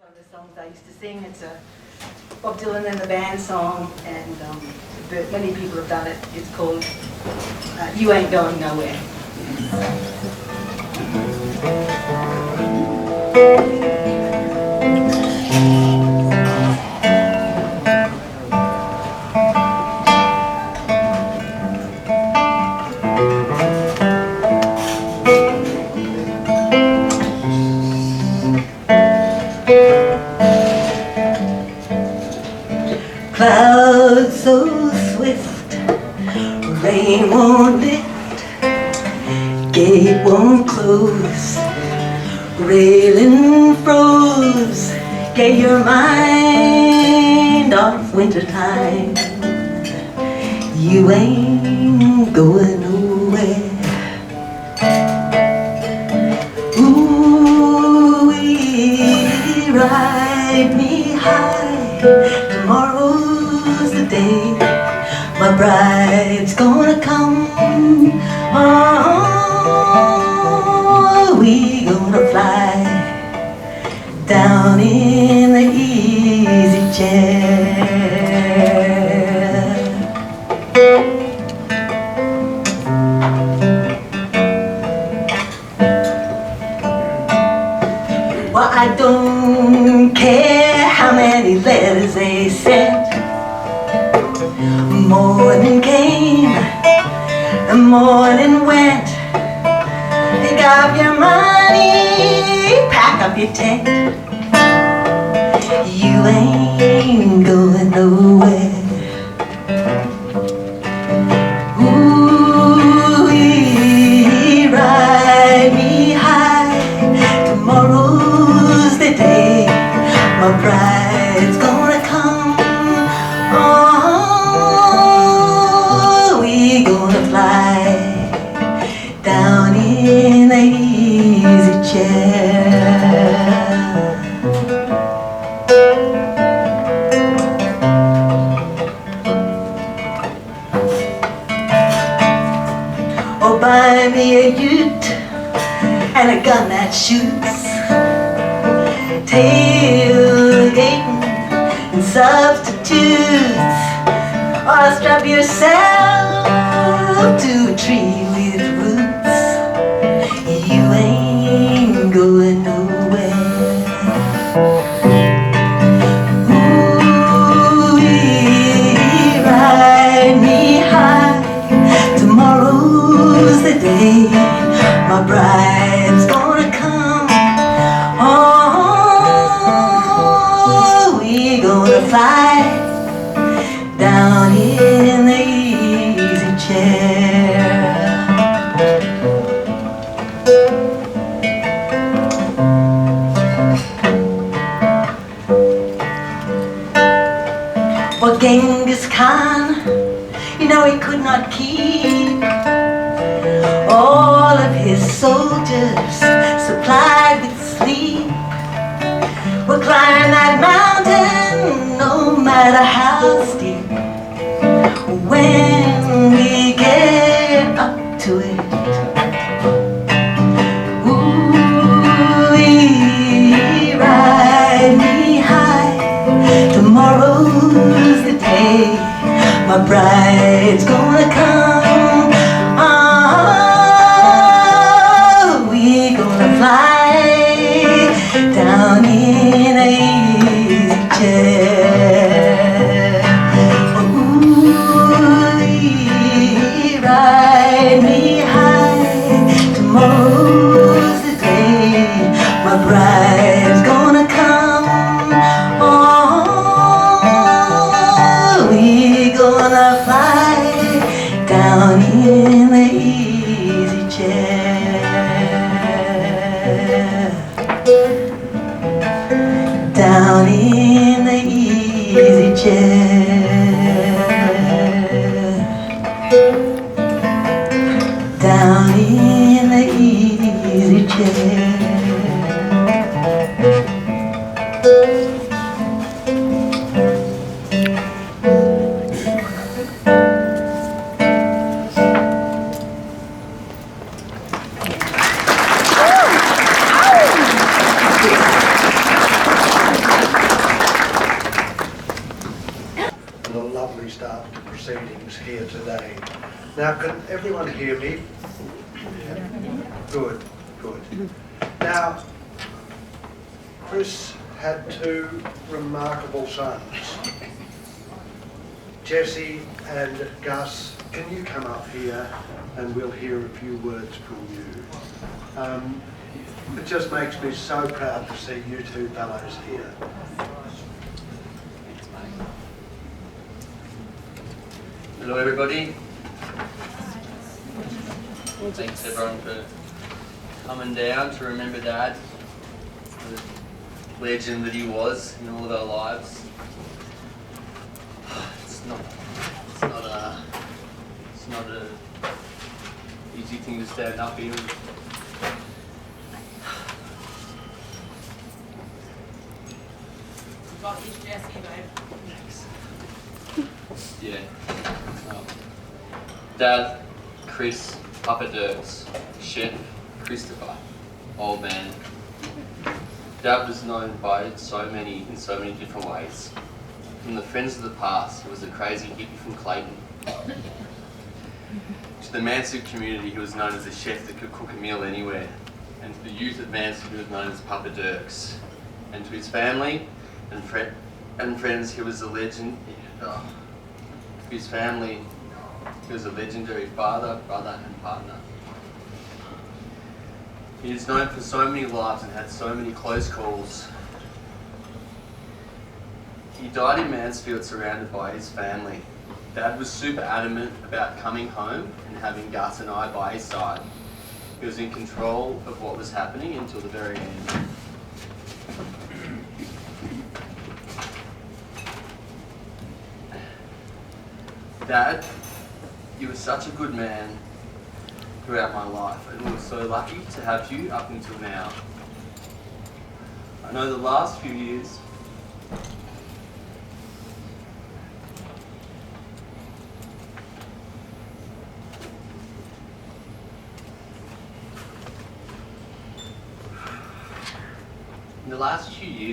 One of the songs I used to sing, it's a Bob Dylan and the Band song, and many people have done it. It's called You Ain't Going Nowhere. Clouds so swift, rain won't lift, gate won't close, railing froze. Get your mind off wintertime. You ain't going nowhere. Ooh, ride me high. Tomorrow's the day my bride's gonna come. Oh, we gonna fly down in the easy chair. Well, I don't care how many letters they sent. Morning came, and morning went. Pick up your money, pack up your tent. You ain't going nowhere. Ooh, ride me high. Tomorrow's the day my bride's gonna come. Oh, we gonna fly down in the easy chair. Oh, buy me a ute and a gun that shoots, tailgating and substitutes, or strap yourself to a tree with roots. You ain't going nowhere. Ooh, ride me high. Tomorrow's the day my bride's gonna come. Oh, we gonna fly down in the easy chair. Well, Genghis Khan, you know he could not keep all of his soldiers supplied with sleep. We'll climb that mountain no matter how steep. When we get up to it, ooh, ride me high. Tomorrow's the day my bride's gonna come. Oh, we gonna fly down in a easy chair. Ooh, ride me high. Tomorrow's the day my bride's gonna come. Oh, we gonna fly down in the easy chair. Down in the easy chair. Down in the easy chair. Now, can everyone hear me? Good, good. Now, Chris had two remarkable sons, Jesse and Gus. Can you come up here and we'll hear a few words from you? It just makes me so proud to see you two fellows here. Hello everybody. Thanks everyone for coming down to remember Dad, the legend that he was in all of our lives. It's not a easy thing to stand up in. Got this Jesse, babe. Yeah. Dad, Chris, Papa Dirks, Chef, Christopher, Old Man. Dad was known in so many different ways. From the friends of the past, he was a crazy hippie from Clayton. To the Mansfield community, he was known as a chef that could cook a meal anywhere. And to the youth of Mansfield, he was known as Papa Dirks. And to his family and friends, he was a legend. To his family, he was a legendary father, brother and partner. He is known for so many lives and had so many close calls. He died in Mansfield surrounded by his family. Dad was super adamant about coming home and having Gus and I by his side. He was in control of what was happening until the very end. Dad, you were such a good man throughout my life, and we were so lucky to have you up until now. I know the last few years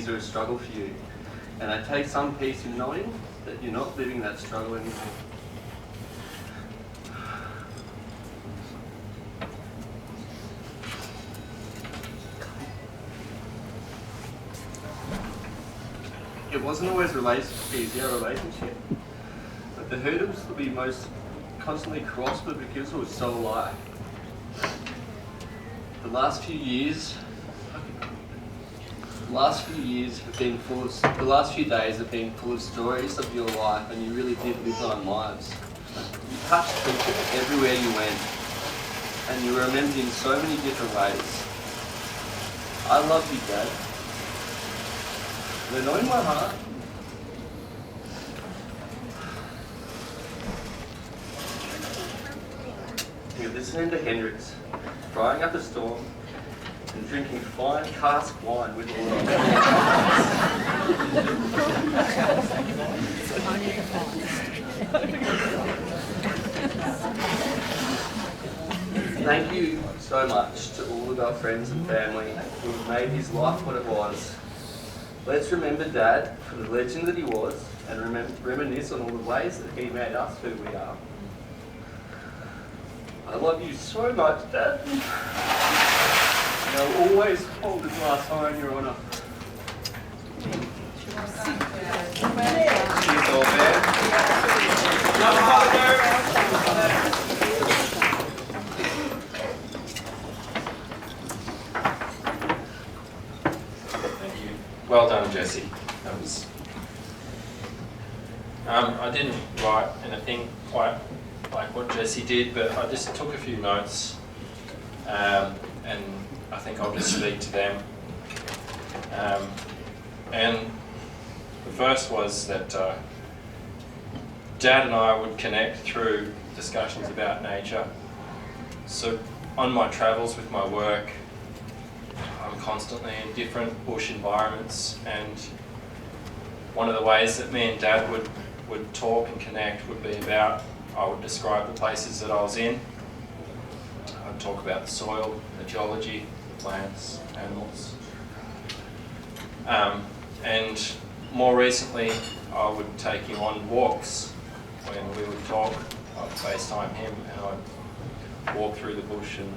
are a struggle for you, and I take some peace in knowing that you're not living that struggle anymore. It wasn't always easy, our relationship, but the hurdles that we most constantly crossed were because we were so alike. The last few days have been full of stories of your life, and you really did live 9 lives. You touched people everywhere you went, and you were remembered in so many different ways. I love you, Dad. They're not in my heart. You're listening to Hendrix, frying up a storm, and drinking fine cask wine with water. Thank you so much to all of our friends and family who have made his life what it was. Let's remember Dad for the legend that he was, and reminisce on all the ways that he made us who we are. I love you so much, Dad. And I'll always hold a glass high in your honour. Cheers, old man. Love Father. Well done, Jesse. That was. I didn't write anything quite like what Jesse did, but I just took a few notes, and I think I'll just speak to them. And the first was that Dad and I would connect through discussions about nature. So on my travels with my work, I'm constantly in different bush environments, and one of the ways that me and Dad would talk and connect would be about, I would describe the places that I was in. I'd talk about the soil, the geology, the plants, animals. And more recently, I would take him on walks when we would talk I'd FaceTime him and I'd walk through the bush and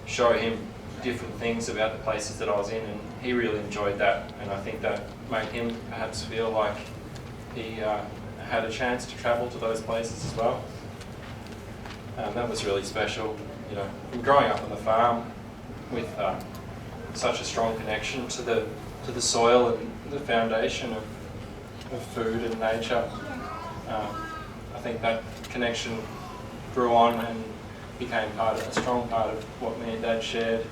show him different things about the places that I was in, and he really enjoyed that, and I think that made him perhaps feel like he had a chance to travel to those places as well. That was really special, you know, from growing up on the farm with such a strong connection to the soil and the foundation of food and nature. I think that connection grew on and became a strong part of what me and Dad shared.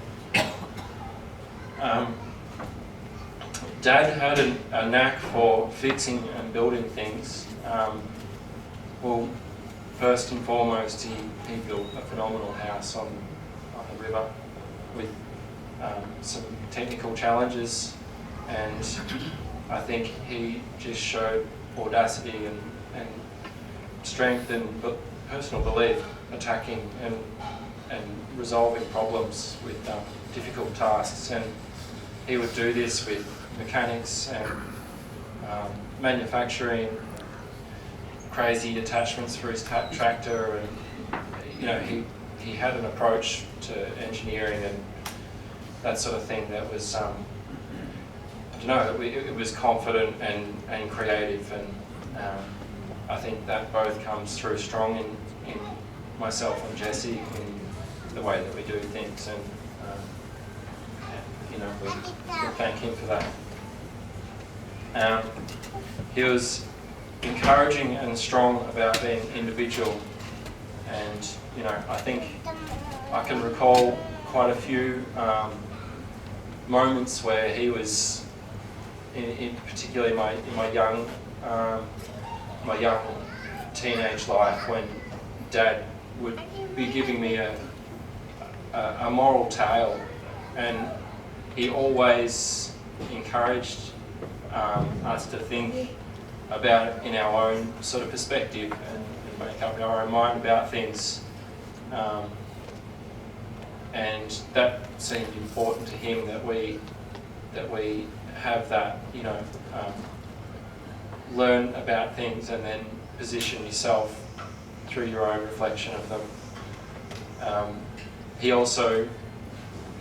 Dad had a knack for fixing and building things. Well, first and foremost, he built a phenomenal house on the river with some technical challenges, and I think he just showed audacity and strength and personal belief attacking and resolving problems with difficult tasks, and he would do this with mechanics and manufacturing, crazy attachments for his tractor, and you know, he had an approach to engineering and that sort of thing that was I don't know, it was confident and creative, and I think that both comes through strong in myself and Jesse in the way that we do things, and you know, we thank him for that. He was encouraging and strong about being individual, and you know, I think I can recall quite a few moments where he was, in particularly in my young teenage life, when Dad would be giving me a moral tale, and he always encouraged us to think about it in our own sort of perspective and make up our own mind about things. And that seemed important to him, that we have that, you know, learn about things and then position yourself through your own reflection of them. He also,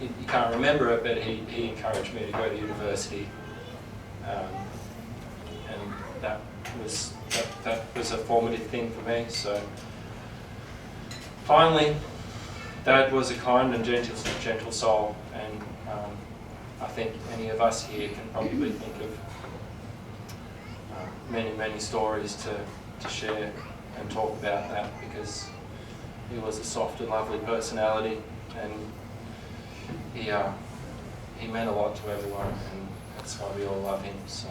you can't remember it, but he encouraged me to go to university, and that was a formative thing for me. So finally, Dad was a kind and gentle soul, and I think any of us here can probably think of many stories to share and talk about that, because he was a soft and lovely personality, and he meant a lot to everyone, and that's why we all love him. So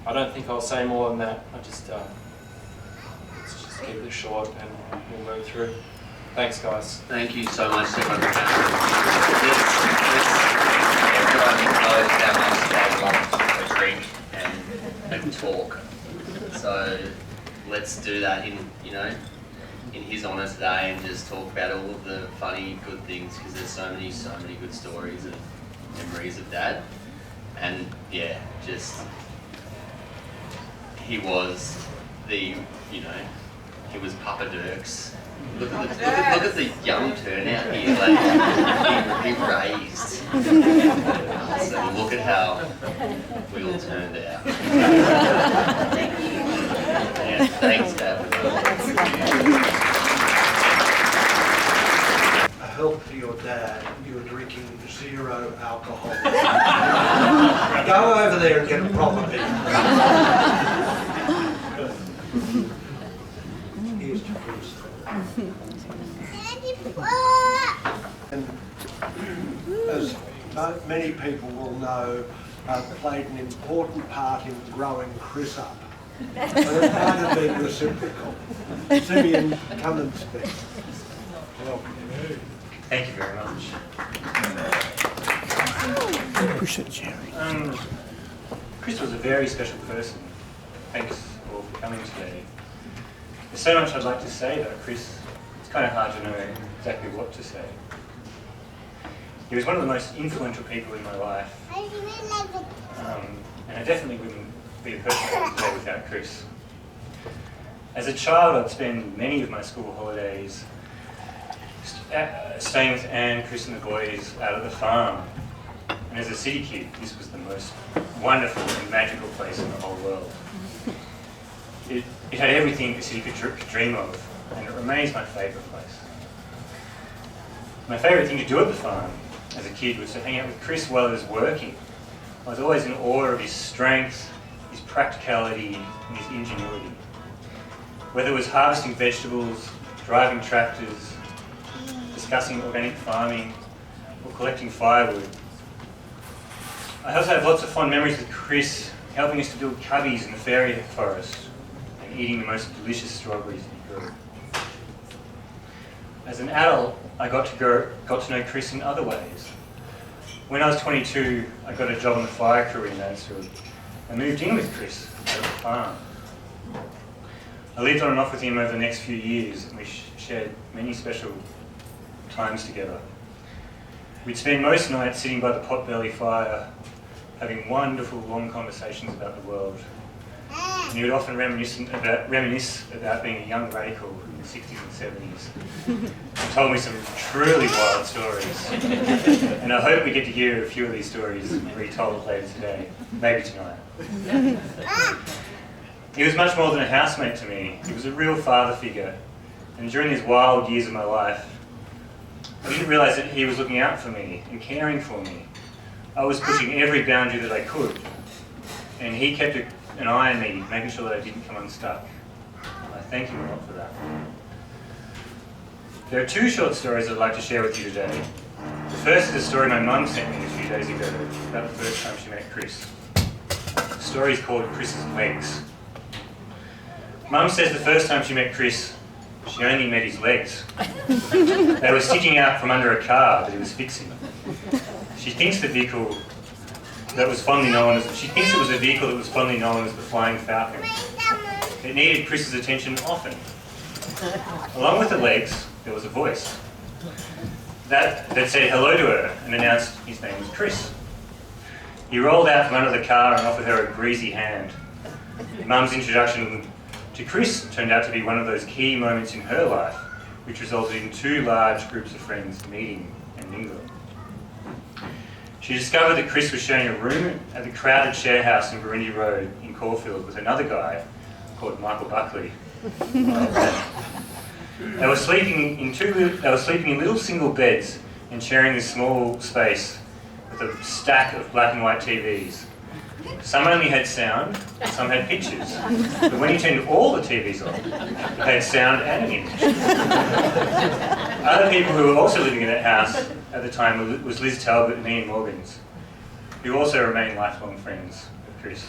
I don't think I'll say more than that. I just let's just keep it short and we'll move through. Thanks, guys. Thank you so much to everyone for coming. Everyone knows how much they love to drink and talk. So let's do that in his honour today, and just talk about all of the funny, good things, because there's so many good stories and memories of Dad. And yeah, just he was he was Papa Dirks. Look at the young turnout here. Like, he raised. So look at how we all turned out. Yeah, thanks, Dad. A help for your dad, you're drinking 0 alcohol. Go over there and get a proper beer. Here's to Chris. And as many people will know, played an important part in growing Chris up. And it might have been reciprocal. Simeon, come and speak. Welcome. Thank you very much. Push it, Jerry. Chris was a very special person. Thanks all for coming today. There's so much I'd like to say about Chris. It's kind of hard to know exactly what to say. He was one of the most influential people in my life. And I definitely wouldn't be the person I am today without Chris. As a child, I'd spend many of my school holidays staying with Anne, Chris and the boys out at the farm. And as a city kid, this was the most wonderful and magical place in the whole world. It had everything a city could dream of, and it remains my favourite place. My favourite thing to do at the farm as a kid was to hang out with Chris while he was working. I was always in awe of his strength, his practicality, and his ingenuity. Whether it was harvesting vegetables, driving tractors, discussing organic farming, or collecting firewood. I also have lots of fond memories with Chris helping us to build cubbies in the fairy forest and eating the most delicious strawberries he grew. As an adult, I got to know Chris in other ways. When I was 22, I got a job on the fire crew in Mansfield and moved in with Chris at the farm. I lived on and off with him over the next few years, and we shared many special times together. We'd spend most nights sitting by the potbelly fire, having wonderful long conversations about the world. And he would often reminisce about being a young radical in the 60s and 70s. He told me some truly wild stories. And I hope we get to hear a few of these stories retold later today, maybe tonight. He was much more than a housemate to me. He was a real father figure. And during these wild years of my life, I didn't realise that he was looking out for me and caring for me. I was pushing every boundary that I could. And he kept an eye on me, making sure that I didn't come unstuck. I thank him a lot for that. There are two short stories I'd like to share with you today. The first is a story my mum sent me a few days ago about the first time she met Chris. The story is called Chris's Legs. Mum says the first time she met Chris, she only met his legs. They were sticking out from under a car that he was fixing. She thinks it was a vehicle that was fondly known as the Flying Falcon. It needed Chris's attention often. Along with the legs, there was a voice that said hello to her and announced his name was Chris. He rolled out from under the car and offered her a greasy hand. Mum's introduction to Chris turned out to be one of those key moments in her life, which resulted in two large groups of friends meeting and mingling. She discovered that Chris was sharing a room at the crowded share house in Burundi Road in Caulfield with another guy called Michael Buckley. They were sleeping in little single beds and sharing this small space with a stack of black and white TVs. Some only had sound, some had pictures. But when you turned all the TVs on, it had sound and an image. Other people who were also living in that house at the time was Liz Talbot and Ian Morgans, who also remain lifelong friends with Chris.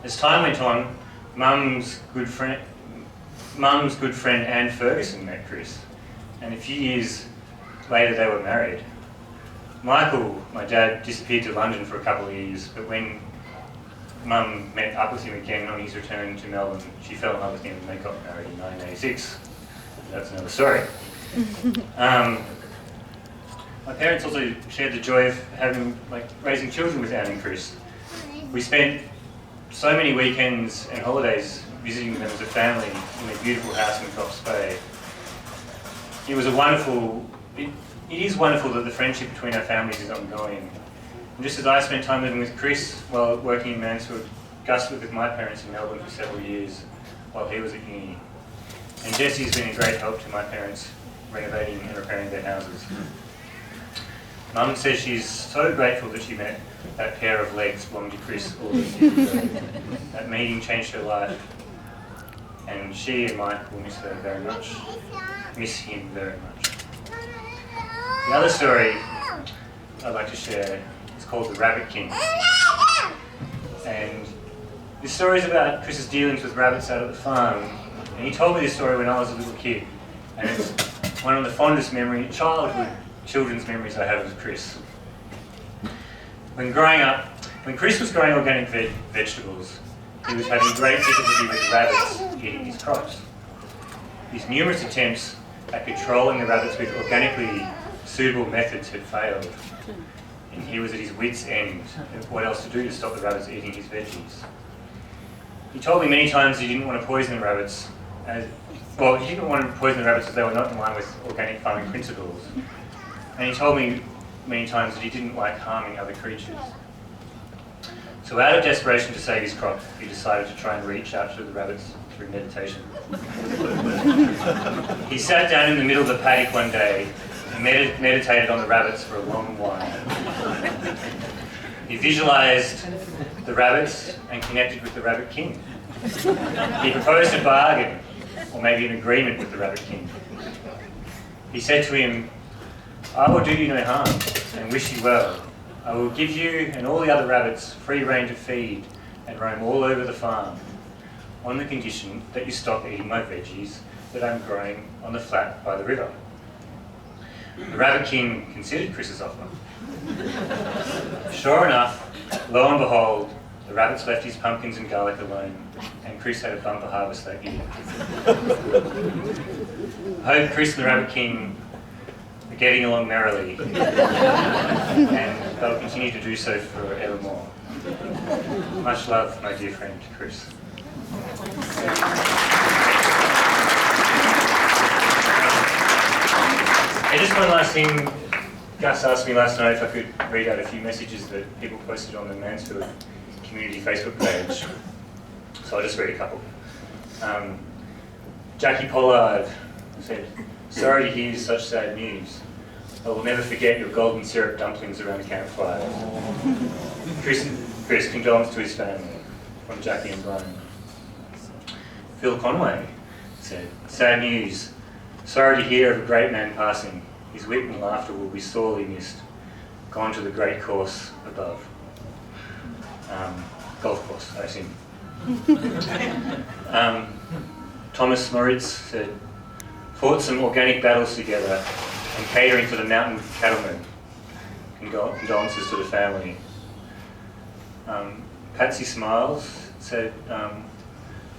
As time went on, Mum's good friend Anne Ferguson met Chris, and a few years later they were married. Michael, my dad, disappeared to London for a couple of years, but when Mum met up with him again on his return to Melbourne, she fell in love with him and they got married in 1986. That's another story. My parents also shared the joy of raising children with Anne and Chris. We spent so many weekends and holidays visiting them as a family in their beautiful house in Coffs Bay. It is wonderful that the friendship between our families is ongoing. And just as I spent time living with Chris while working in Mansfield, Gus lived with my parents in Melbourne for several years while he was at uni. And Jessie's been a great help to my parents renovating and repairing their houses. Mum says she's so grateful that she met that pair of legs belonging to Chris all these years ago. That meeting changed her life, and she and Mike will miss her very much, miss him very much. The other story I'd like to share is called The Rabbit King. And this story is about Chris's dealings with rabbits out at the farm. And he told me this story when I was a little kid. And it's one of the fondest children's memories I have of Chris. When Chris was growing organic vegetables, he was having great difficulty with rabbits eating his crops. His numerous attempts at controlling the rabbits with organically suitable methods had failed. and he was at his wit's end of what else to do to stop the rabbits eating his veggies. He told me many times he didn't want to poison the rabbits, he didn't want to poison the rabbits as they were not in line with organic farming principles. And he told me many times that he didn't like harming other creatures. So out of desperation to save his crop, he decided to try and reach out to the rabbits through meditation. He sat down in the middle of the paddock one day and meditated on the rabbits for a long while. He visualized the rabbits and connected with the Rabbit King. He proposed a bargain, or maybe an agreement with the Rabbit King. He said to him, "I will do you no harm and wish you well. I will give you and all the other rabbits free rein to feed and roam all over the farm, on the condition that you stop eating my veggies that I'm growing on the flat by the river." The Rabbit King considered Chris's offer. Sure enough, lo and behold, the rabbits left his pumpkins and garlic alone, and Chris had a bumper harvest that year. I hope Chris and the Rabbit King are getting along merrily, and they'll continue to do so forevermore. Much love, my dear friend, Chris. And just one last thing. Gus asked me last night if I could read out a few messages that people posted on the Mansfield Community Facebook page. So I'll just read a couple. Jackie Pollard said, "Sorry to hear such sad news. I will never forget your golden syrup dumplings around the campfire." Chris, condolence to his family, from Jackie and Brian. Phil Conway said, "Sad news. Sorry to hear of a great man passing. His wit and laughter will be sorely missed. Gone to the great course above." Golf course, I assume. Thomas Moritz said, "Fought some organic battles together and catering for the mountain cattlemen. Condolences to the family." Patsy Smiles said,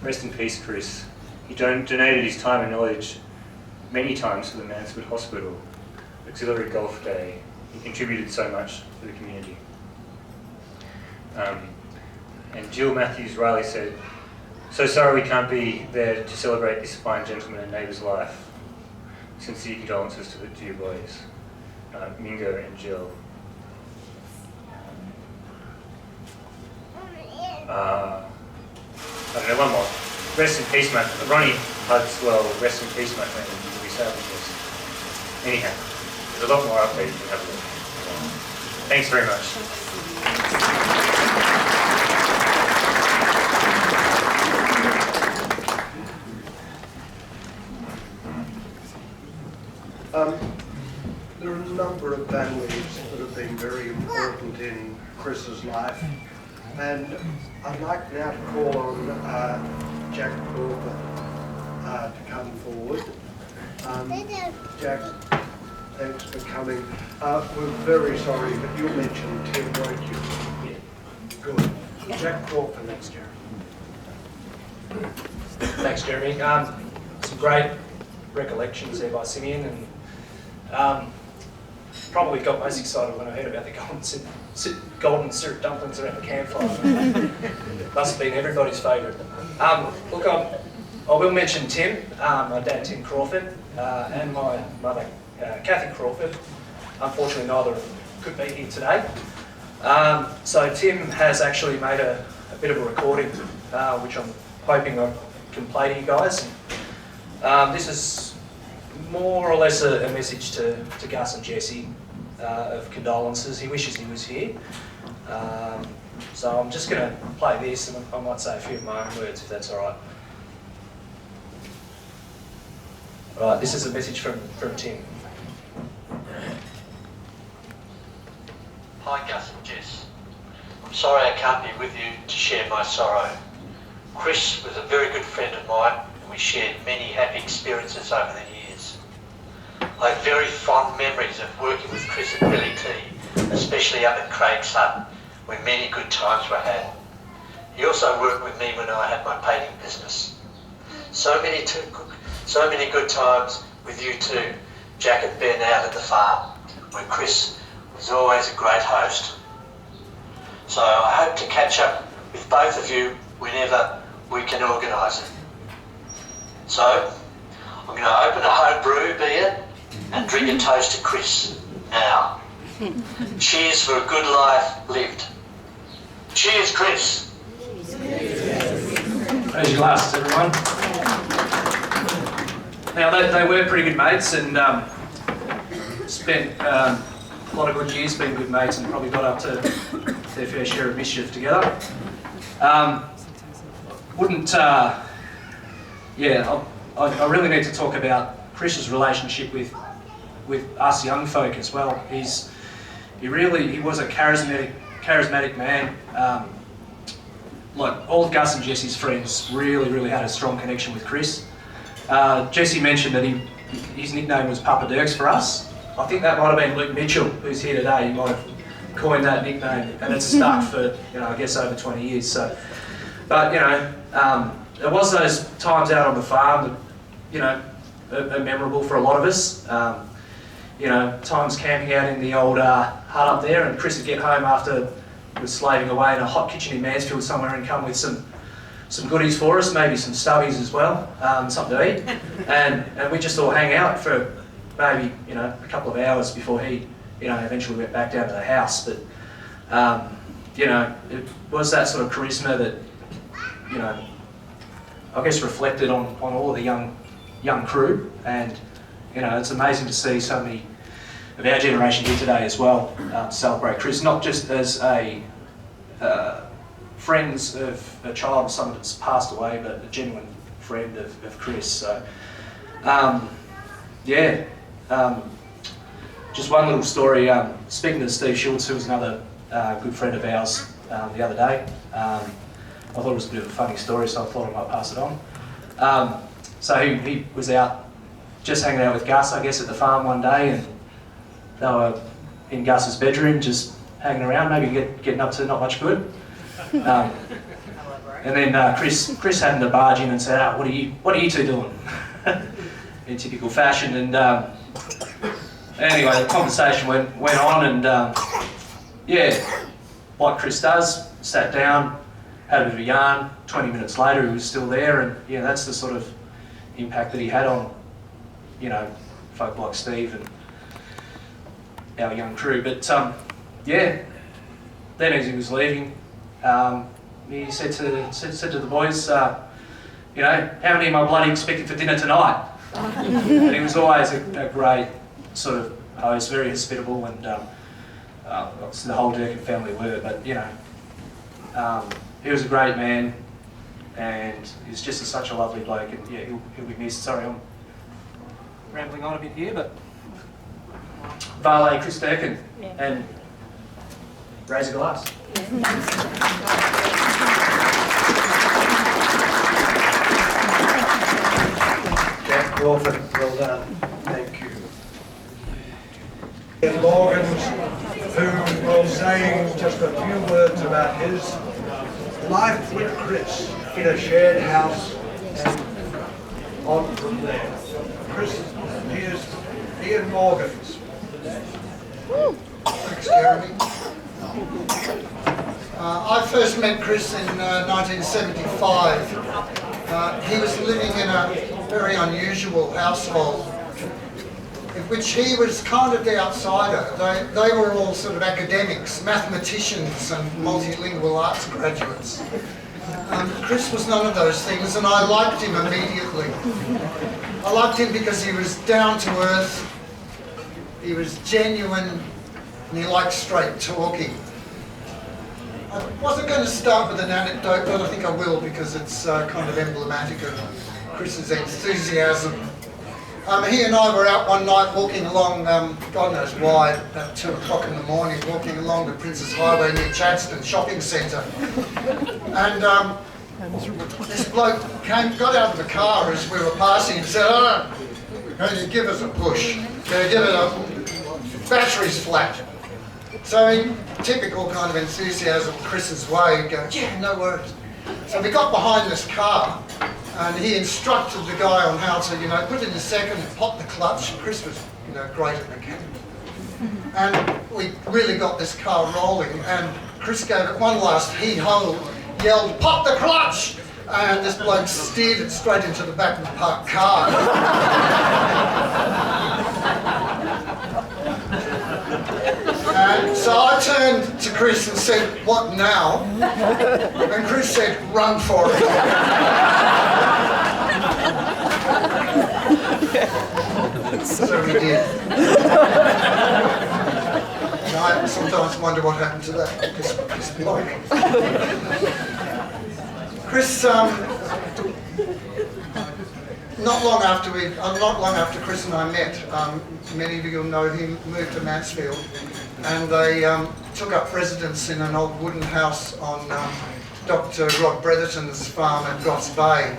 "Rest in peace, Chris. He donated his time and knowledge many times to the Mansfield Hospital Auxiliary Golf Day. He contributed so much to the community." And Jill Matthews Riley said, "So sorry we can't be there to celebrate this fine gentleman and neighbour's life. Sincere condolences to your boys, Mingo and Jill." I don't know, one more. Rest in peace, mate. Ronnie Hudswell, rest in peace, my friend. You'll be sad with this. Anyhow, there's a lot more up there you can have a look. Thanks very much. There are a number of values that have been very important in Chris's life, and I'd like now to call on Jack Crawford to come forward. Jack, thanks for coming. We're very sorry, but you mentioned Tim, won't you? Yeah. Good. Jack Crawford, next, Jeremy. Thanks, Jeremy. Some great recollections there by Simeon, and probably got most excited when I heard about the golden syrup dumplings around the campfire. Must have been everybody's favourite. Look, I will mention Tim, my dad Tim Crawford, and my mother Kathy Crawford. Unfortunately, neither of them could be here today. So Tim has actually made a bit of a recording, which I'm hoping I can play to you guys. This is more or less a message to Gus and Jesse of condolences. He wishes he was here. So I'm just going to play this, and I might say a few of my own words if that's all right. Right, this is a message from Tim. Hi Gus and Jess. I'm sorry I can't be with you to share my sorrow. Chris was a very good friend of mine, and we shared many happy experiences over the years. I have very fond memories of working with Chris at Billy T, especially up at Craig's Hut, where many good times were had. He also worked with me when I had my painting business. So many good times with you too, Jack and Ben out at the farm, when Chris He's always a great host. So I hope to catch up with both of you whenever we can organise it. So I'm going to open a home brew beer and drink a toast to Chris now. Cheers for a good life lived. Cheers, Chris. There's your glasses, everyone. Now, they were pretty good mates and spent a lot of good years being good mates and probably got up to their fair share of mischief together. I really need to talk about Chris's relationship with us young folk as well. He was a charismatic man. Like all of Gus and Jesse's friends really had a strong connection with Chris. Jesse mentioned that his nickname was Papa Dirks for us. I think that might have been Luke Mitchell, who's here today. He might have coined that nickname, and it's stuck for I guess over 20 years. So, but there was those times out on the farm that are memorable for a lot of us. Times camping out in the old hut up there, and Chris would get home after he was slaving away in a hot kitchen in Mansfield somewhere and come with some goodies for us, maybe some stubbies as well, something to eat, and we just all hang out for maybe a couple of hours before he eventually went back down to the house. But it was that sort of charisma that I guess reflected on all of the young crew, and it's amazing to see so many of our generation here today as well celebrate Chris, not just as a friends of a child of someone that's passed away, but a genuine friend of Chris. So, just one little story. Speaking to Steve Schultz, who was another good friend of ours the other day, I thought it was a bit of a funny story, so I thought I might pass it on. So he was out just hanging out with Gus, I guess, at the farm one day, and they were in Gus's bedroom just hanging around, maybe getting up to not much good. And then Chris happened to barge in and said, what are you two doing? In typical fashion. And anyway, the conversation went on, and like Chris does, sat down, had a bit of a yarn. 20 minutes later, he was still there, and that's the sort of impact that he had on folk like Steve and our young crew. But then as he was leaving, he said to the boys, how many am I bloody expecting for dinner tonight? And he was always a great sort of host, very hospitable, and obviously the whole Durkin family were, but he was a great man, and he's just such a lovely bloke, and he'll be missed. Sorry, I'm rambling on a bit here, but Vale Chris Durkin, and raise a glass. Jack Crawford, well done. Thank you. And Morgans, who will say just a few words about his life with Chris in a shared house and on from there. Chris, here's Ian Morgans. Thanks, Jeremy. I first met Chris in 1975. He was living in a very unusual household in which he was kind of the outsider. They were all sort of academics, mathematicians and multilingual arts graduates. Chris was none of those things, and I liked him immediately. I liked him because he was down to earth, he was genuine, and he liked straight talking. I wasn't going to start with an anecdote, but I think I will because it's kind of emblematic of Chris's enthusiasm. He and I were out one night walking along, God knows why, about 2 o'clock in the morning, walking along the Princes Highway near Chadstone Shopping Centre. And this bloke got out of the car as we were passing and said, can you give us a push? Can you give it a... battery's flat. So in typical kind of enthusiasm, Chris's way, he'd go, yeah, no worries. So we got behind this car, and he instructed the guy on how to, put in the second and pop the clutch. Chris was, great at mechanics. And we really got this car rolling, and Chris gave it one last hee-ho, yelled, "Pop the clutch!" And this bloke steered it straight into the back of the parked car. And so I turned to Chris and said, "What now?" And Chris said, "Run for it." So we did. And I sometimes wonder what happened to this bloke. Chris, not long after Chris and I met, many of you will know he moved to Mansfield, and they took up residence in an old wooden house on Dr. Rod Bretherton's farm at Goss Bay.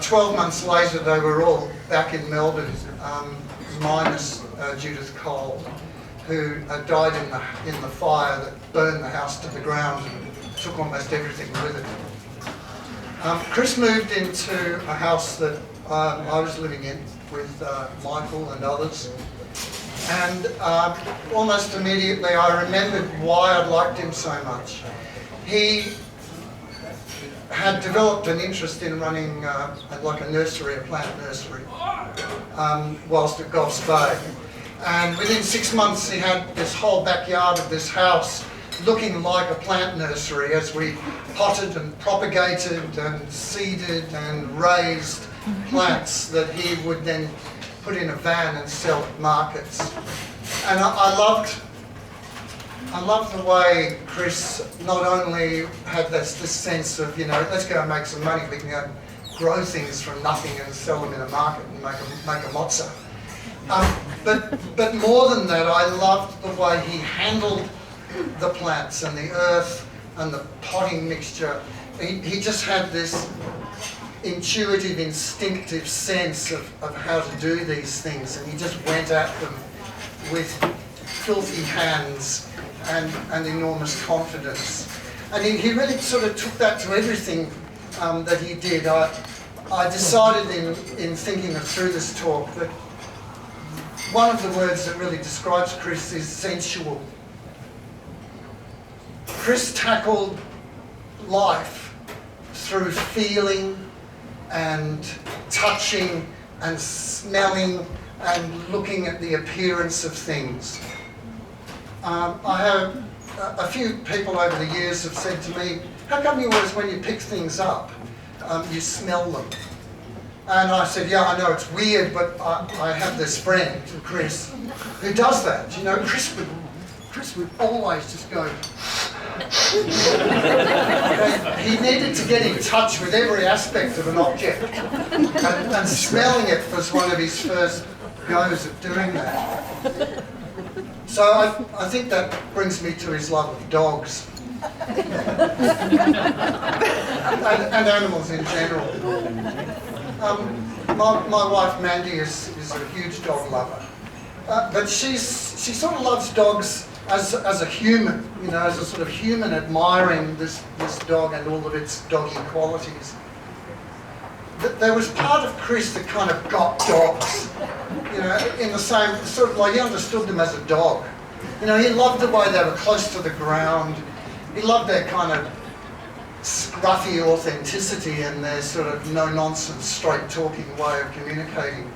12 months later, they were all back in Melbourne, minus Judith Cole, who died in the fire that burned the house to the ground and took almost everything with it. Chris moved into a house that I was living in with Michael and others, and almost immediately I remembered why I liked him so much. He had developed an interest in running like a nursery, a plant nursery, whilst at Goss Bay. And within 6 months he had this whole backyard of this house looking like a plant nursery as we potted and propagated and seeded and raised plants that he would then put in a van and sell at markets. And I loved the way Chris not only had this sense of, let's go and make some money, we can go and grow things from nothing and sell them in a market and make a mozza. But more than that, I loved the way he handled the plants and the earth and the potting mixture. He just had this intuitive, instinctive sense of how to do these things, and he just went at them with filthy hands and enormous confidence. And he really sort of took that to everything that he did. I decided in thinking through this talk that one of the words that really describes Chris is sensual. Chris tackled life through feeling and touching and smelling and looking at the appearance of things. I have a few people over the years have said to me, "How come you always, when you pick things up, you smell them?" And I said, "Yeah, I know it's weird, but I have this friend, Chris, who does that. Chris would always just go." He needed to get in touch with every aspect of an object, and smelling it was one of his first goes at doing that. So I think that brings me to his love of dogs and animals in general. My wife Mandy is a huge dog lover, but she sort of loves dogs as a human, as a sort of human admiring this dog and all of its doggy qualities. There was part of Chris that kind of got dogs, in the same sort of like he understood them as a dog. He loved the way they were close to the ground. He loved their kind of scruffy authenticity and their sort of no-nonsense, straight-talking way of communicating.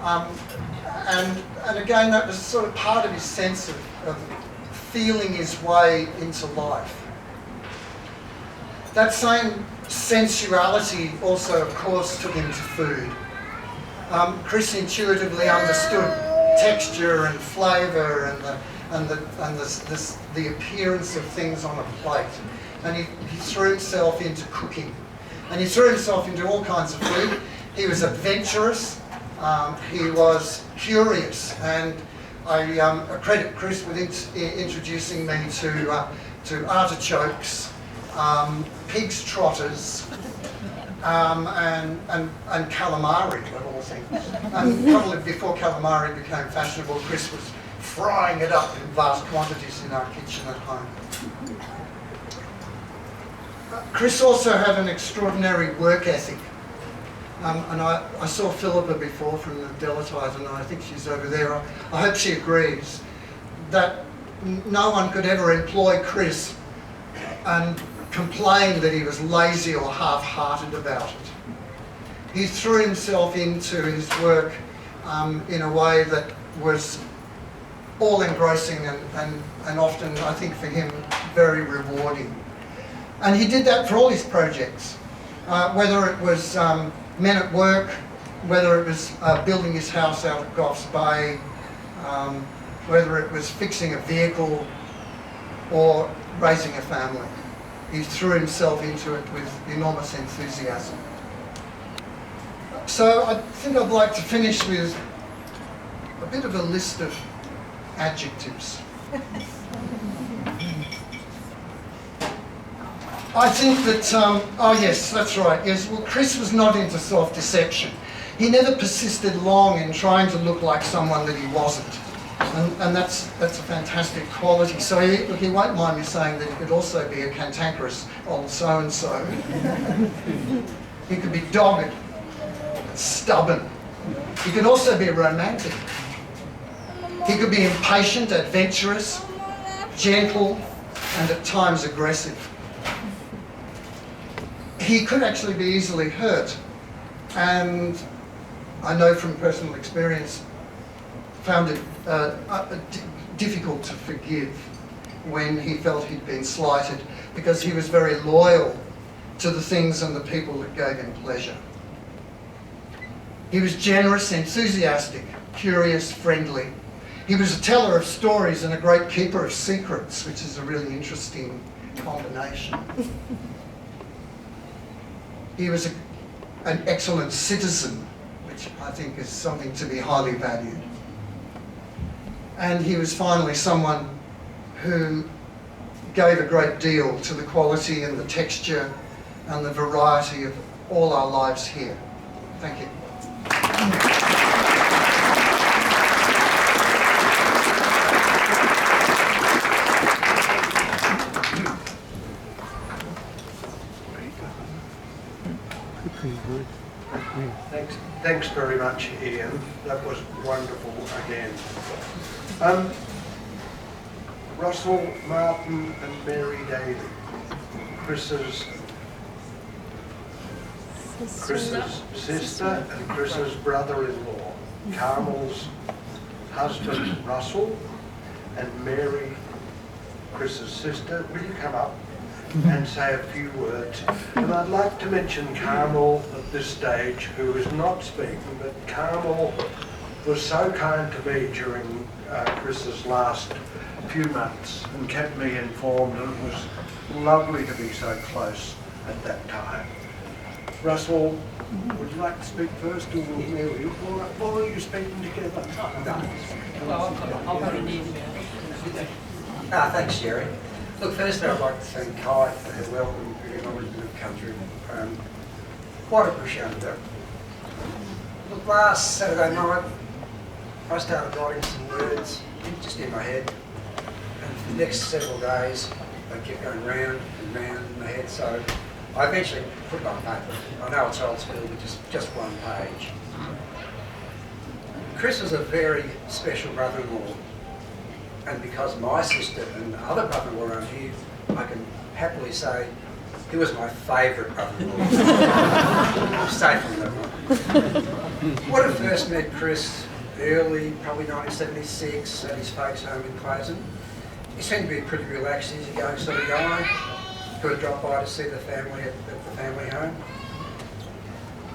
And again, that was sort of part of his sense of feeling his way into life. That same sensuality also, of course, took him to food. Chris intuitively understood texture and flavour and the appearance of things on a plate. And he threw himself into cooking. And he threw himself into all kinds of food. He was adventurous. He was curious, and I credit Chris with introducing me to artichokes, pig's trotters, and calamari, of all things. And probably before calamari became fashionable, Chris was frying it up in vast quantities in our kitchen at home. Chris also had an extraordinary work ethic. And I saw Philippa before from the Delatite, and I think she's over there. I hope she agrees. that no one could ever employ Chris and complain that he was lazy or half-hearted about it. He threw himself into his work in a way that was all-engrossing and often, I think for him, very rewarding. And he did that for all his projects, whether it was Men at Work, whether it was building his house out at Goffs Bay, whether it was fixing a vehicle or raising a family. He threw himself into it with enormous enthusiasm. So I think I'd like to finish with a bit of a list of adjectives. I think that, oh yes, that's right, yes, well Chris was not into self-deception. He never persisted long in trying to look like someone that he wasn't. And that's a fantastic quality. So he won't mind me saying that he could also be a cantankerous old so-and-so. He could be dogged, stubborn. He could also be romantic. He could be impatient, adventurous, gentle, and at times aggressive. He could actually be easily hurt, and I know from personal experience, found it difficult to forgive when he felt he'd been slighted, because he was very loyal to the things and the people that gave him pleasure. He was generous, enthusiastic, curious, friendly. He was a teller of stories and a great keeper of secrets, which is a really interesting combination. He was an excellent citizen, which I think is something to be highly valued. And he was finally someone who gave a great deal to the quality and the texture and the variety of all our lives here. Thank you. Thanks very much, Ian. That was wonderful again. Russell, Martin and Mary Daly, Chris's sister and Chris's brother-in-law, Carmel's husband Russell and Mary, Chris's sister. Will you come up and say a few words? And I'd like to mention Carmel at this stage, who is not speaking, but Carmel was so kind to me during Chris's last few months and kept me informed, and it was lovely to be so close at that time. Russell, would you like to speak first, or will Mary? Or are you speaking together? Thanks, Jerry. Look, firstly I'd like to thank Kai for her welcome and acknowledgement of country. Quite appreciated that. Look, last Saturday night I started writing some words just in my head, and for the next several days they kept going round and round in my head, so I eventually put it on paper. I know it's old school, but just one page. Chris was a very special brother-in-law, and because my sister and other brother-in-law around here, I can happily say he was my favourite brother-in-law. I'm safe on that one. When I first met Chris, early, probably 1976, at his folks' home in Clayton, he seemed to be a pretty relaxed, easygoing sort of guy. Could drop by to see the family at the family home.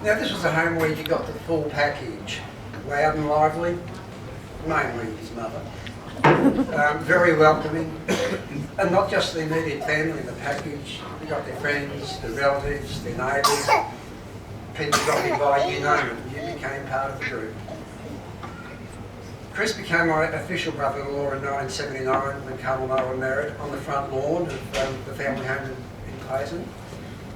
Now this was a home where you got the full package, loud and lively, mainly his mother. Very welcoming, and not just the immediate family in the package. You got their friends, their relatives, their neighbours, people dropping by, you name it, you became part of the group. Chris became my official brother-in-law in 1979 when Carmel and I were married on the front lawn of the family home in Clayton.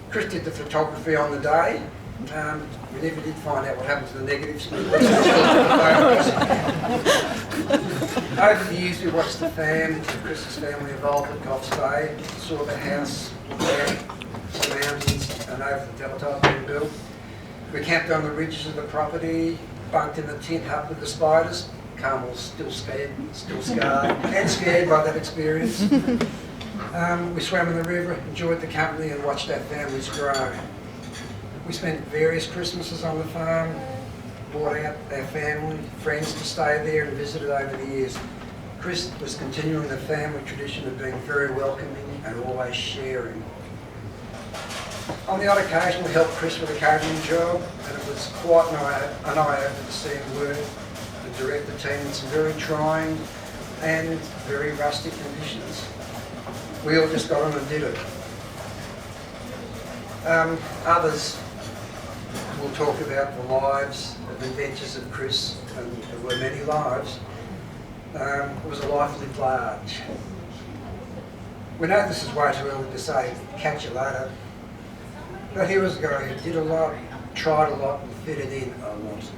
Chris did the photography on the day. We never did find out what happened to the negatives. Over the years we watched the Chris's family evolve at Goffs Bay, saw the house there, the mountains and over the teletype being built. We camped on the ridges of the property, bunked in the tent hut with the spiders, Carmel's still scared and scared by that experience. We swam in the river, enjoyed the company and watched our families grow. We spent various Christmases on the farm, brought out our family, friends to stay there and visited over the years. Chris was continuing the family tradition of being very welcoming and always sharing. On the odd occasion we helped Chris with a catering job, and it was quite an eye-opener to see him work and direct the team in some very trying and very rustic conditions. We all just got on and did it. Others will talk about the lives and adventures of Chris, and there were many lives. It was a life lived large. We know this is way too early to say catch you later, but here was a guy who did a lot, tried a lot and fitted in a lot.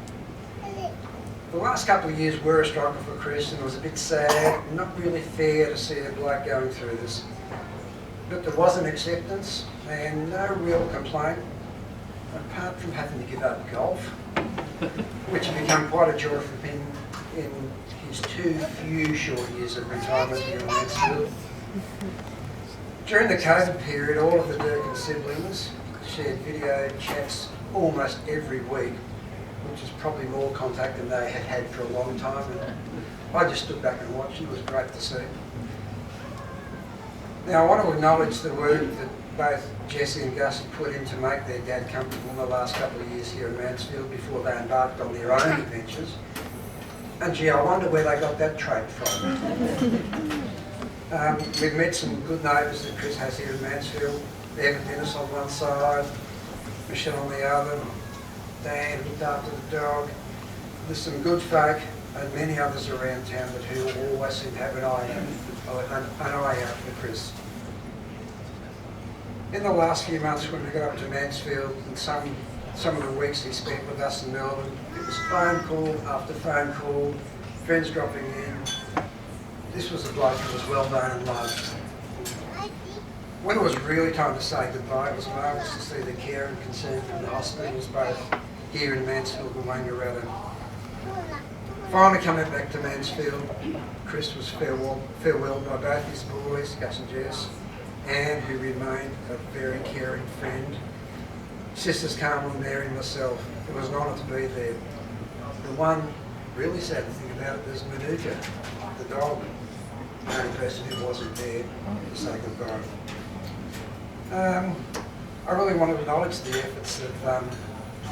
The last couple of years were a struggle for Chris, and it was a bit sad, not really fair to see a bloke going through this. But there was an acceptance and no real complaint, apart from having to give up golf, which had become quite a joy for him in his too few short years of retirement here in Mansfield. During the COVID period, all of the Durkin siblings shared video chats almost every week, which is probably more contact than they had had for a long time. And I just stood back and watched. It was great to see. Now I want to acknowledge the work that both Jesse and Gus had put in to make their dad comfortable in the last couple of years here in Mansfield before they embarked on their own adventures. And gee, I wonder where they got that trait from. We've met some good neighbours that Chris has here in Mansfield. Evan Dennis on one side, Michelle on the other, Dan looked after the dog. There's some good folk and many others around town that who always seem to have an eye out for Chris. In the last few months when we got up to Mansfield and some of the weeks he spent with us in Melbourne, it was phone call after phone call, friends dropping in. This was a bloke who was well known and loved. When it was really time to say goodbye, it was marvellous to see the care and concern from the hospitals both here in Mansfield and Wangaratta. Finally coming back to Mansfield, Chris was farewelled by both his boys, Gus and Jess, Anne, who remained a very caring friend, sisters Carmel, Mary and myself. It was an honour to be there. The one really sad thing about it was Manuka, the dog, the only person who wasn't there to say goodbye. I really want to acknowledge the efforts of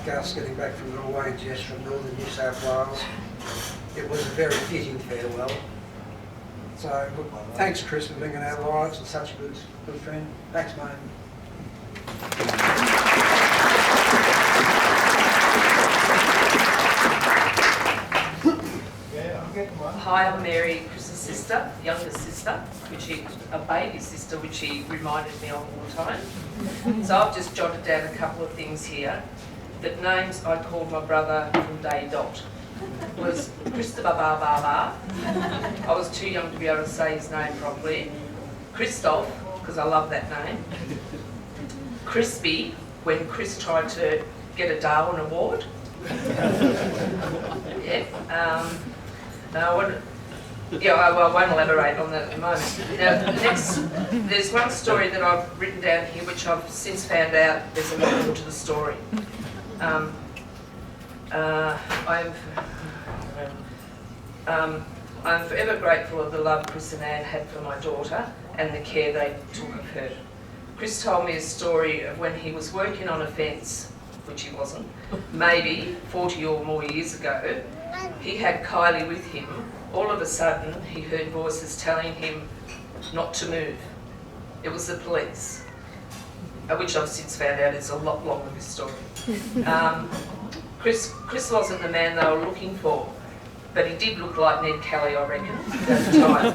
Gus getting back from Norway and Jess from northern New South Wales. It was a very fitting farewell. So, look, thanks Chris for being in our lives and such a good friend. Thanks, mate. Hi, I'm Mary, Chris's sister, younger sister, a baby sister, which he reminded me of all the time. So I've just jotted down a couple of things here. That names I called my brother from day dot was Christopher Baba. I was too young to be able to say his name properly. Christoph, because I love that name. Crispy, when Chris tried to get a Darwin Award. Yeah. I won't elaborate on that at the moment. Now, next, there's one story that I've written down here, which I've since found out there's a lot more to the story. I'm forever grateful of the love Chris and Anne had for my daughter and the care they took of her. Chris told me a story of when he was working on a fence, which he wasn't, maybe 40 or more years ago. He had Kylie with him. All of a sudden, he heard voices telling him not to move. It was the police, which I've since found out is a lot longer, this story. Chris wasn't the man they were looking for, but he did look like Ned Kelly, I reckon, at the time.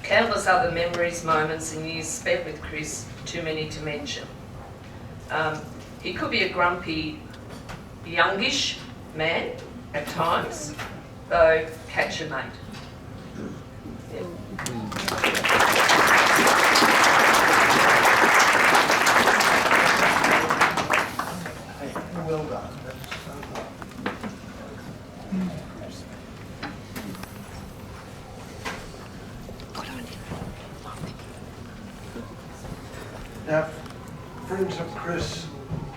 Countless other memories, moments and years spent with Chris, too many to mention. He could be a grumpy, youngish man at times, though catch a mate. Yeah. Well done. Now, friends of Chris,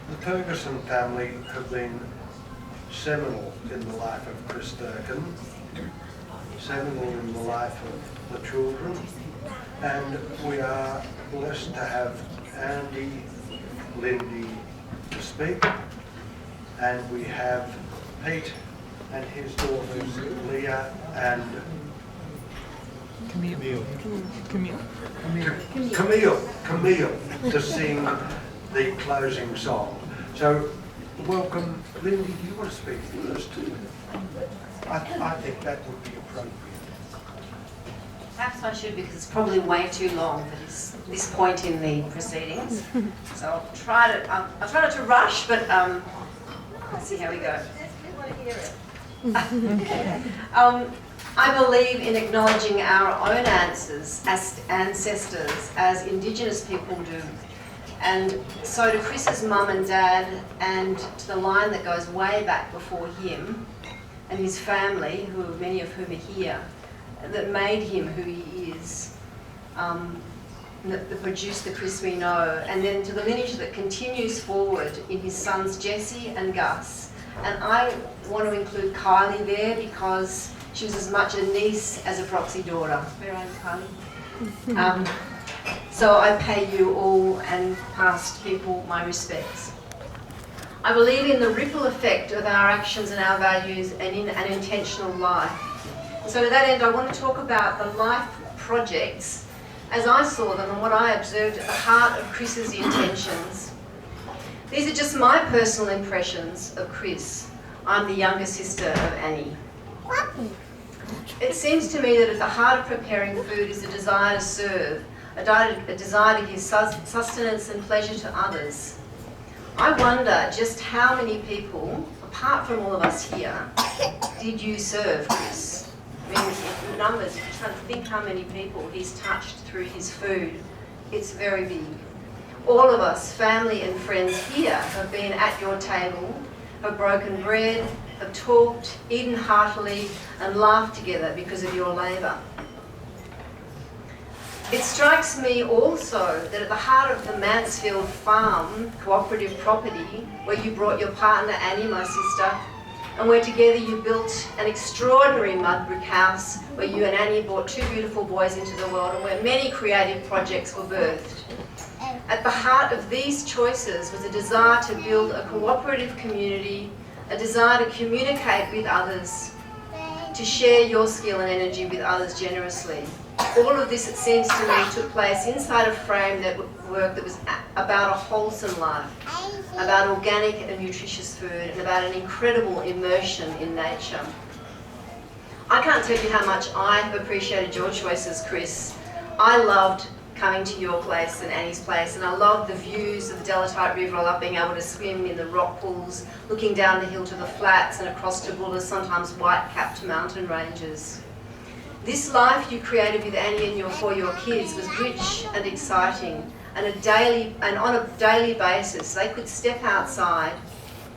the Ferguson family have been seminal in the life of Chris Durkin, seminal in the life of the children, and we are blessed to have Andy, Lindy to speak, and we have Pete and his daughters Leah and Camille to sing the closing song. So welcome. Lindy, do you want to speak first? I think that would be appropriate. Perhaps I should, because it's probably way too long for this point in the proceedings. So I'll try not to rush, but let's see how we go. I believe in acknowledging our own ancestors as Indigenous people do. And so to Chris's mum and dad, and to the line that goes way back before him, and his family, many of whom are here, that made him who he is, that produced the Chris we know, and then to the lineage that continues forward in his sons Jesse and Gus. And I want to include Kylie there because she was as much a niece as a proxy daughter. Where are you, Kylie? So I pay you all and past people my respects. I believe in the ripple effect of our actions and our values and in an intentional life. So to that end, I want to talk about the life projects as I saw them and what I observed at the heart of Chris's intentions. These are just my personal impressions of Chris. I'm the younger sister of Annie. It seems to me that at the heart of preparing food is a desire to serve, a desire to give sustenance and pleasure to others. I wonder just how many people, apart from all of us here, did you serve, Chris? I mean, in numbers, if you're trying to think how many people he's touched through his food, it's very big. All of us, family and friends here, have been at your table, have broken bread, have talked, eaten heartily, and laughed together because of your labour. It strikes me also that at the heart of the Mansfield Farm cooperative property, where you brought your partner Annie, my sister, and where together you built an extraordinary mud brick house where you and Annie brought two beautiful boys into the world and where many creative projects were birthed. At the heart of these choices was a desire to build a cooperative community, a desire to communicate with others, to share your skill and energy with others generously. All of this, it seems to me, took place inside a frame that was about a wholesome life, about organic and nutritious food, and about an incredible immersion in nature. I can't tell you how much I have appreciated your choices, Chris. I loved coming to your place and Annie's place, and I loved the views of the Delatite River. I loved being able to swim in the rock pools, looking down the hill to the flats and across to Bulla's sometimes white-capped mountain ranges. This life you created with Annie and for your kids was rich and exciting, and on a daily basis they could step outside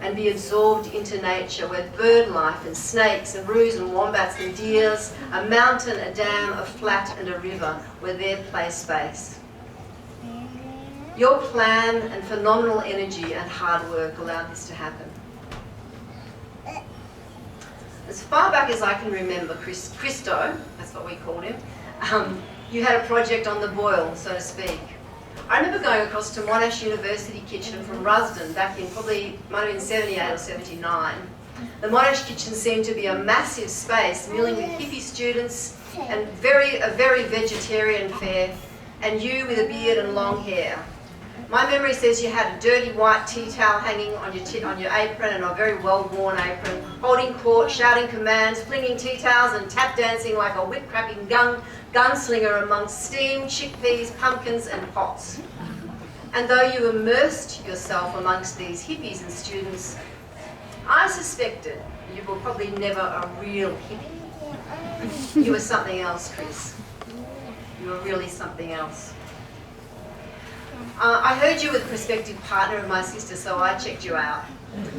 and be absorbed into nature, where bird life and snakes and roos and wombats and deers, a mountain, a dam, a flat and a river were their play space. Your plan and phenomenal energy and hard work allowed this to happen. As far back as I can remember, Christo, that's what we called him, you had a project on the boil, so to speak. I remember going across to Monash University kitchen from Rusden back in might have been 78 or 79. The Monash kitchen seemed to be a massive space, milling with hippie students and a very vegetarian fare, and you with a beard and long hair. My memory says you had a dirty white tea towel hanging on your apron, and a very well-worn apron, holding court, shouting commands, flinging tea towels and tap dancing like a whip-crapping gunslinger amongst steam, chickpeas, pumpkins and pots. And though you immersed yourself amongst these hippies and students, I suspected you were probably never a real hippie. You were something else, Chris. You were really something else. I heard you were the prospective partner of my sister, so I checked you out.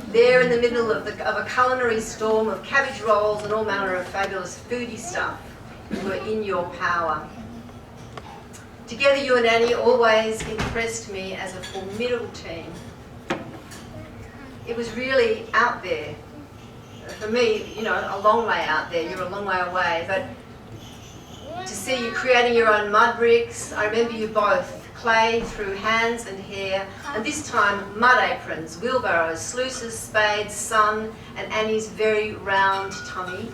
There in the middle of a culinary storm of cabbage rolls and all manner of fabulous foodie stuff, you were in your power. Together, you and Annie always impressed me as a formidable team. It was really out there. For me, you know, a long way out there. You're a long way away, but to see you creating your own mud bricks, I remember you both, clay through hands and hair, and this time mud aprons, wheelbarrows, sluices, spades, sun, and Annie's very round tummy,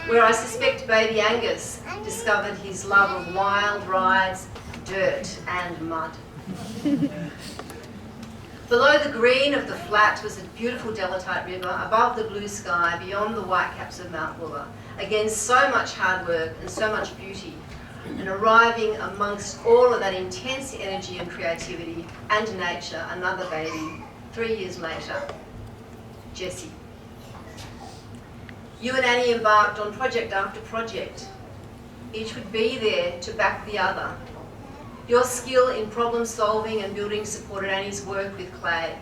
where I suspect baby Angus discovered his love of wild rides, dirt and mud. Below the green of the flat was a beautiful Delatite river, above the blue sky, beyond the whitecaps of Mount Buller. Again, so much hard work and so much beauty. And arriving amongst all of that intense energy and creativity and nature, another baby, 3 years later, Jessie. You and Annie embarked on project after project. Each would be there to back the other. Your skill in problem solving and building supported Annie's work with clay.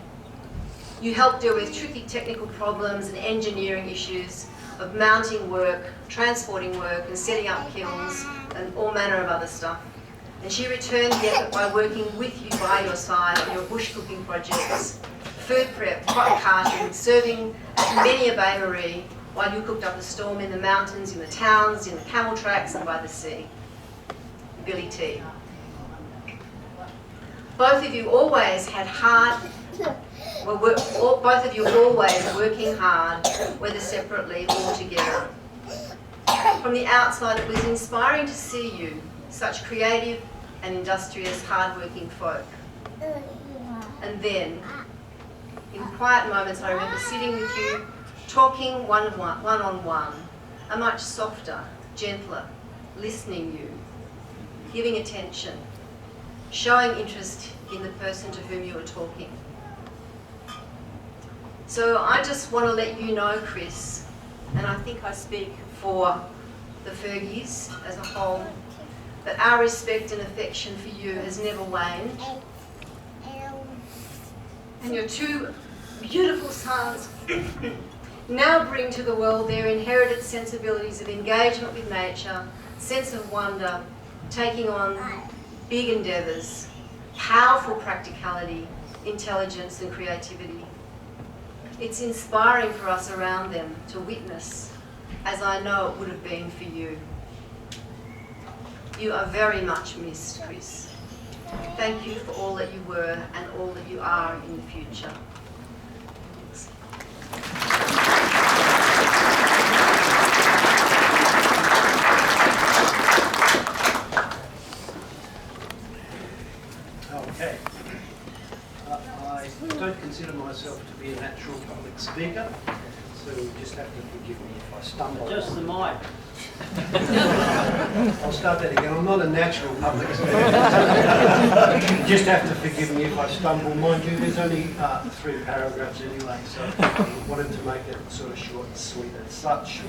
You helped her with tricky technical problems and engineering issues of mounting work, transporting work, and setting up kilns, and all manner of other stuff. And she returned the effort by working with you by your side on your bush cooking projects, food prep, pot carting, serving at many a bain-marie, while you cooked up a storm in the mountains, in the towns, in the camel tracks, and by the sea. Billy T. Both of you always had both of you always working hard, whether separately or together. From the outside, it was inspiring to see you, such creative and industrious, hard-working folk. And then, in quiet moments, I remember sitting with you, talking one-on-one, a much softer, gentler, listening you, giving attention, showing interest in the person to whom you were talking. So I just want to let you know, Chris, and I think I speak for the Fergies as a whole, that our respect and affection for you has never waned. And your two beautiful sons now bring to the world their inherited sensibilities of engagement with nature, sense of wonder, taking on big endeavours, powerful practicality, intelligence and creativity. It's inspiring for us around them to witness, as I know it would have been for you. You are very much missed, Chris. Thank you for all that you were and all that you are in the future. Okay. I don't consider myself to be a natural public speaker, so you'll just have to forgive me if I stumble. Just the mic. I'll start that again. I'm not a natural public speaker. You just have to forgive me if I stumble. Mind you, there's only 3 paragraphs anyway, so I wanted to make it sort of short and sweet as such.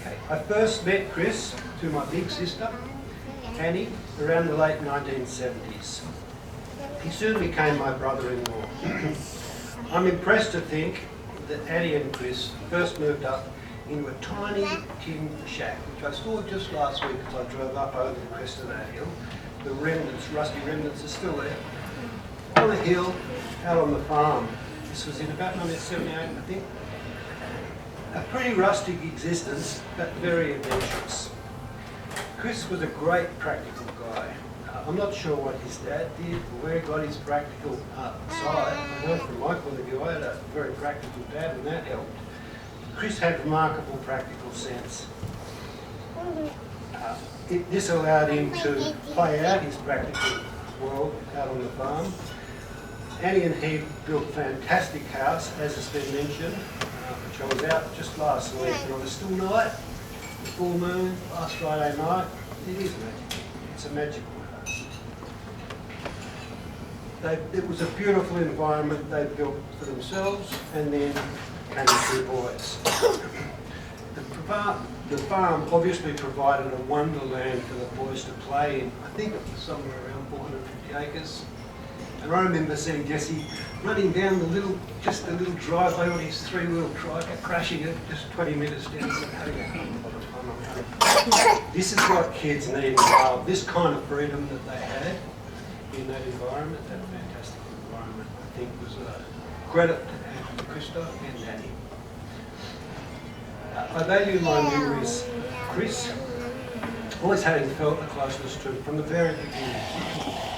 Okay. I first met Chris through my big sister, Annie, around the late 1970s. He soon became my brother-in-law. I'm impressed to think that Annie and Chris first moved up into a tiny tin shack, which I saw just last week as I drove up over the crest of that hill. The remnants, rusty remnants, are still there. On a hill, out on the farm. This was in about 1978, I think. A pretty rustic existence, but very adventurous. Chris was a great practical guy. I'm not sure what his dad did or where he got his practical side. I know from my point of view, I had a very practical dad and that helped. Chris had remarkable practical sense. This allowed him to play out his practical world out on the farm. Annie and he built a fantastic house, as has been mentioned, which I was out just last week, and on a still night, the full moon, last Friday night. It is magic. It's a magical house. It was a beautiful environment they built for themselves, and then came the 2 boys. The farm obviously provided a wonderland for the boys to play in. I think it was somewhere around 450 acres. And I remember seeing Jesse running down the little driveway on his 3-wheel trike, crashing it just 20 metres down. So having a lot of fun on that. This is what kids need and love, this kind of freedom that they had in that environment, that fantastic environment, I think was a credit to Christo and Danny. I value my memories of Chris, always having felt a closeness to him from the very beginning.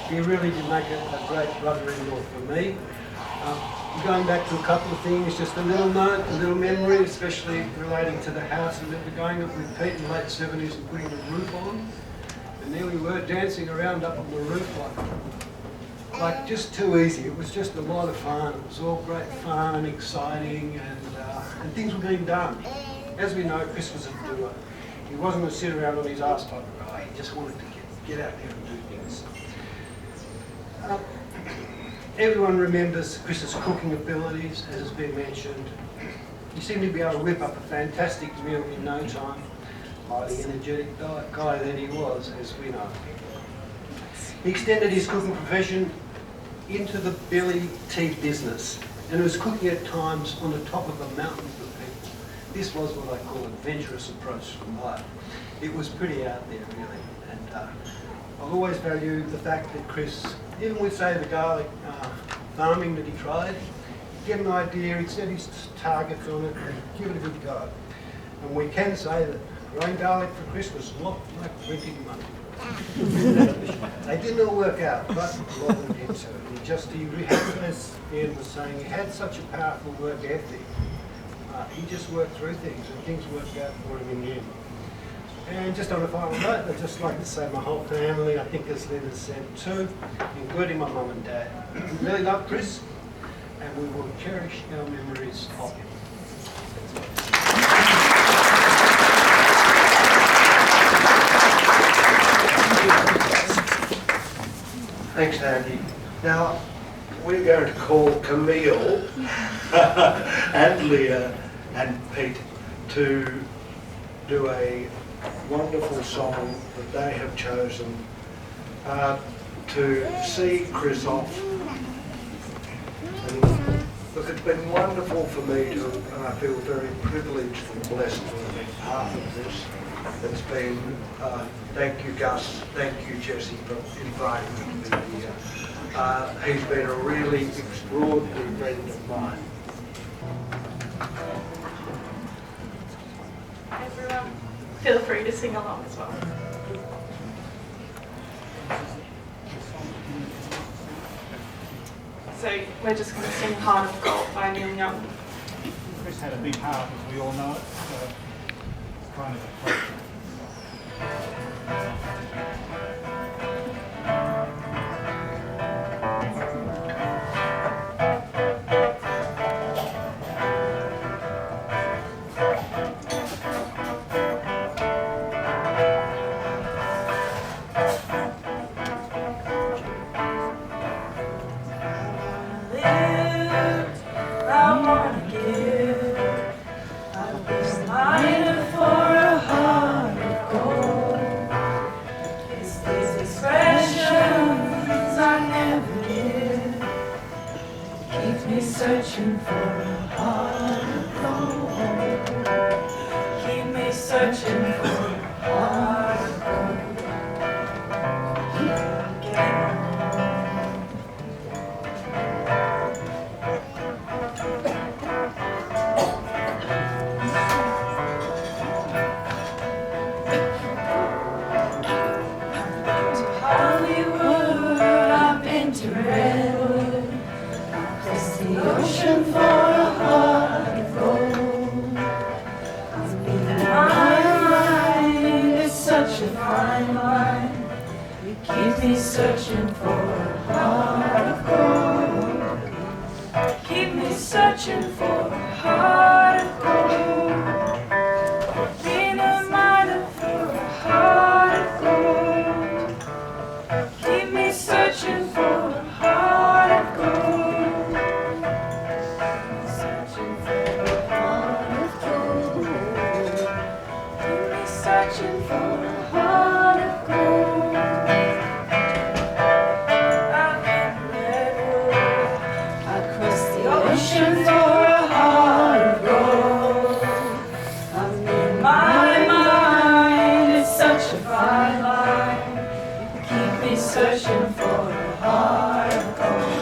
He really did make a great brother-in-law for me. Going back to a couple of things, just a little note, a little memory, especially relating to the house. I remember going up with Pete in the late 70s and putting the roof on. And there we were dancing around up on the roof like just too easy. It was just a lot of fun. It was all great fun and exciting, and things were being done. As we know, Chris was a doer. He wasn't a sit around on his ass type of guy. He just wanted to get out there and do things. Everyone remembers Chris's cooking abilities, as has been mentioned. He seemed to be able to whip up a fantastic meal in no time. Highly energetic guy that he was, as we know. He extended his cooking profession into the billy tea business, and was cooking at times on the top of a mountain for people. This was what I call adventurous approach to life. It was pretty out there, really, and I've always valued the fact that Chris, even with, say, the garlic farming that he tried, he'd get an idea, he'd set his targets on it, and give it a good go. And we can say that growing garlic for Chris was a lot like printing money. They didn't all work out, but a lot of them did so. He had, as Ian was saying, he had such a powerful work ethic. He just worked through things, and things worked out for him in the end. And just on a final note, I'd just like to say my whole family, I think as Lynn has said too, including my mum and dad, really love Chris, and we will cherish our memories of him. Thanks, Andy. Now, we're going to call Camille and Leah and Pete to do a wonderful song that they have chosen to see Chris off. And look, it's been wonderful for me to, and I feel very privileged and blessed to have been part of this. It's been, thank you Gus, thank you Jesse for inviting me to be here. He's been a really extraordinary friend of mine. Everyone, feel free to sing along as well. So we're just going to sing Heart of Gold by Neil Young. Chris had a big heart, as we all know it. So it's kind of a question. Searching for a heart of gold. Keep me searching for a heart of gold. To Hollywood, I've been to Redwood. The ocean for a heart of gold. My mind is such a fine line. You keep me searching for a heart of gold. Keep me searching for a heart of gold. Being a miner for a heart of gold. Keep me searching for a heart of gold. Searching for a heart of gold. I've been Redwood. I crossed the ocean for a heart of gold. I mean, my mind is searching for a heart of gold.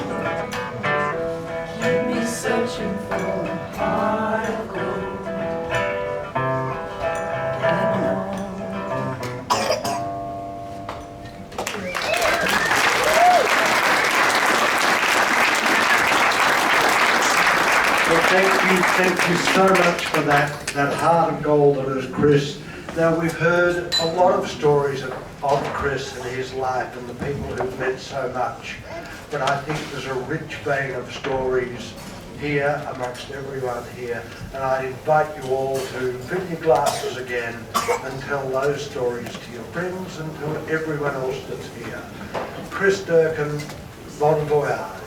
Keep me searching for a heart of gold. Well, thank you so much for that heart of gold that is Chris. Now, we've heard a lot of stories of Chris and his life and the people who've meant so much. But I think there's a rich vein of stories here amongst everyone here. And I invite you all to fill your glasses again and tell those stories to your friends and to everyone else that's here. Chris Durkin, bon voyage.